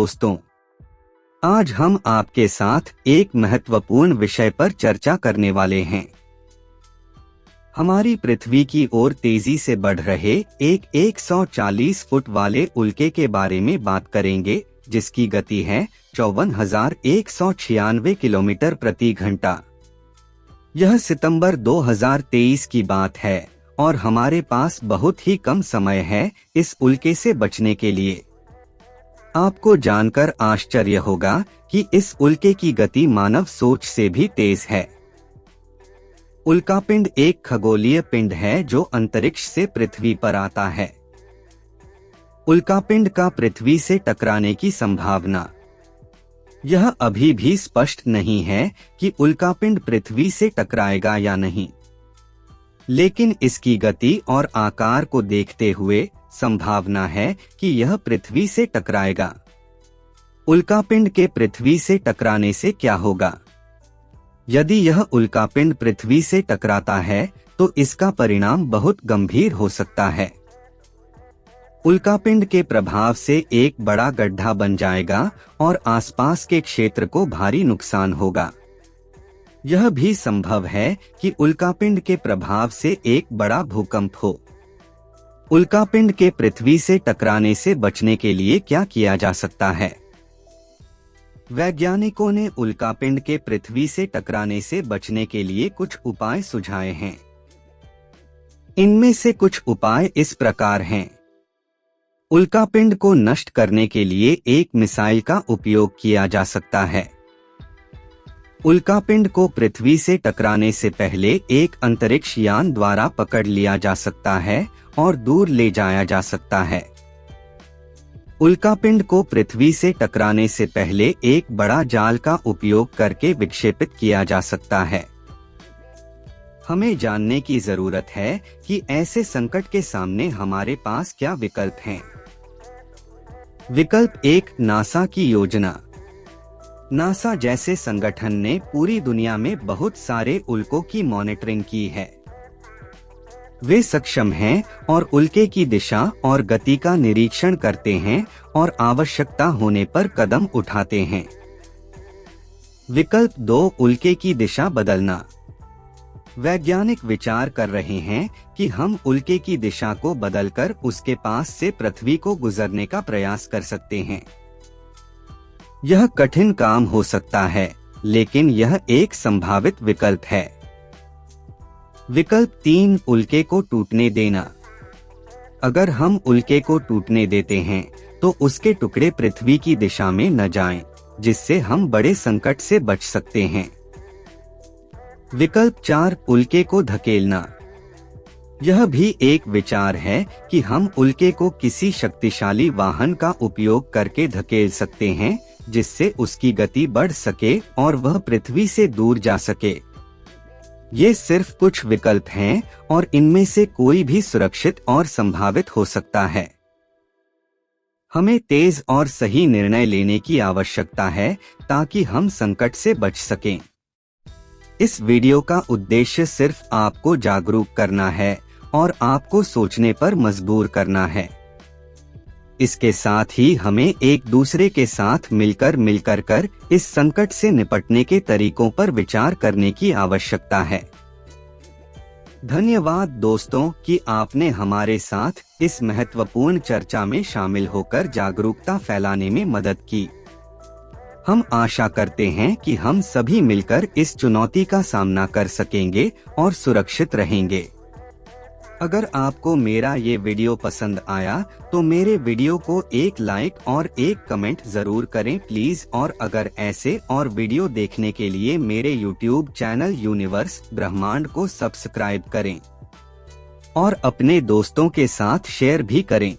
दोस्तों, आज हम आपके साथ एक महत्वपूर्ण विषय पर चर्चा करने वाले हैं। हमारी पृथ्वी की ओर तेजी से बढ़ रहे एक 140 फुट वाले उल्के के बारे में बात करेंगे, जिसकी गति है 54,196 किलोमीटर प्रति घंटा। यह सितंबर 2023 की बात है और हमारे पास बहुत ही कम समय है इस उल्के से बचने के लिए। आपको जानकर आश्चर्य होगा कि इस उल्के की गति मानव सोच से भी तेज है। उल्कापिंड एक खगोलीय पिंड है जो अंतरिक्ष से पृथ्वी पर आता है। उल्कापिंड का पृथ्वी से टकराने की संभावना। यह अभी भी स्पष्ट नहीं है कि उल्कापिंड पृथ्वी से टकराएगा या नहीं, लेकिन इसकी गति और आकार को देखते हुए संभावना है कि यह पृथ्वी से टकराएगा। उल्कापिंड के पृथ्वी से टकराने से क्या होगा? यदि यह उल्कापिंड पृथ्वी से टकराता है तो इसका परिणाम बहुत गंभीर हो सकता है। उल्कापिंड के प्रभाव से एक बड़ा गड्ढा बन जाएगा और आसपास के क्षेत्र को भारी नुकसान होगा। यह भी संभव है कि उल्कापिंड के प्रभाव से एक बड़ा भूकंप हो। उल्कापिंड के पृथ्वी से टकराने से बचने के लिए क्या किया जा सकता है? वैज्ञानिकों ने उल्कापिंड के पृथ्वी से टकराने से बचने के लिए कुछ उपाय सुझाए हैं। इनमें से कुछ उपाय इस प्रकार हैं। उल्कापिंड को नष्ट करने के लिए एक मिसाइल का उपयोग किया जा सकता है। उल्कापिंड को पृथ्वी से टकराने से पहले एक अंतरिक्ष यान द्वारा पकड़ लिया जा सकता है और दूर ले जाया जा सकता है। उल्कापिंड को पृथ्वी से टकराने से पहले एक बड़ा जाल का उपयोग करके विक्षेपित किया जा सकता है। हमें जानने की जरूरत है कि ऐसे संकट के सामने हमारे पास क्या विकल्प हैं। विकल्प 1, नासा की योजना। नासा जैसे संगठन ने पूरी दुनिया में बहुत सारे उल्कों की मॉनिटरिंग की है। वे सक्षम हैं और उल्के की दिशा और गति का निरीक्षण करते हैं और आवश्यकता होने पर कदम उठाते हैं। विकल्प 2, उल्के की दिशा बदलना। वैज्ञानिक विचार कर रहे हैं कि हम उल्के की दिशा को बदलकर उसके पास से पृथ्वी को गुजरने का प्रयास कर सकते हैं। यह कठिन काम हो सकता है, लेकिन यह एक संभावित विकल्प है। विकल्प 3, उल्के को टूटने देना। अगर हम उल्के को टूटने देते हैं तो उसके टुकड़े पृथ्वी की दिशा में न जाएं, जिससे हम बड़े संकट से बच सकते हैं। विकल्प 4, उल्के को धकेलना। यह भी एक विचार है कि हम उल्के को किसी शक्तिशाली वाहन का उपयोग करके धकेल सकते हैं, जिससे उसकी गति बढ़ सके और वह पृथ्वी से दूर जा सके। ये सिर्फ कुछ विकल्प हैं और इनमें से कोई भी सुरक्षित और संभावित हो सकता है। हमें तेज और सही निर्णय लेने की आवश्यकता है ताकि हम संकट से बच सकें। इस वीडियो का उद्देश्य सिर्फ आपको जागरूक करना है और आपको सोचने पर मजबूर करना है। इसके साथ ही हमें एक दूसरे के साथ मिलकर इस संकट से निपटने के तरीकों पर विचार करने की आवश्यकता है। धन्यवाद दोस्तों कि आपने हमारे साथ इस महत्वपूर्ण चर्चा में शामिल होकर जागरूकता फैलाने में मदद की। हम आशा करते हैं कि हम सभी मिलकर इस चुनौती का सामना कर सकेंगे और सुरक्षित रहेंगे। अगर आपको मेरा ये वीडियो पसंद आया तो मेरे वीडियो को एक लाइक और एक कमेंट जरूर करें प्लीज। और अगर ऐसे और वीडियो देखने के लिए मेरे YouTube चैनल यूनिवर्स ब्रह्मांड को सब्सक्राइब करें और अपने दोस्तों के साथ शेयर भी करें।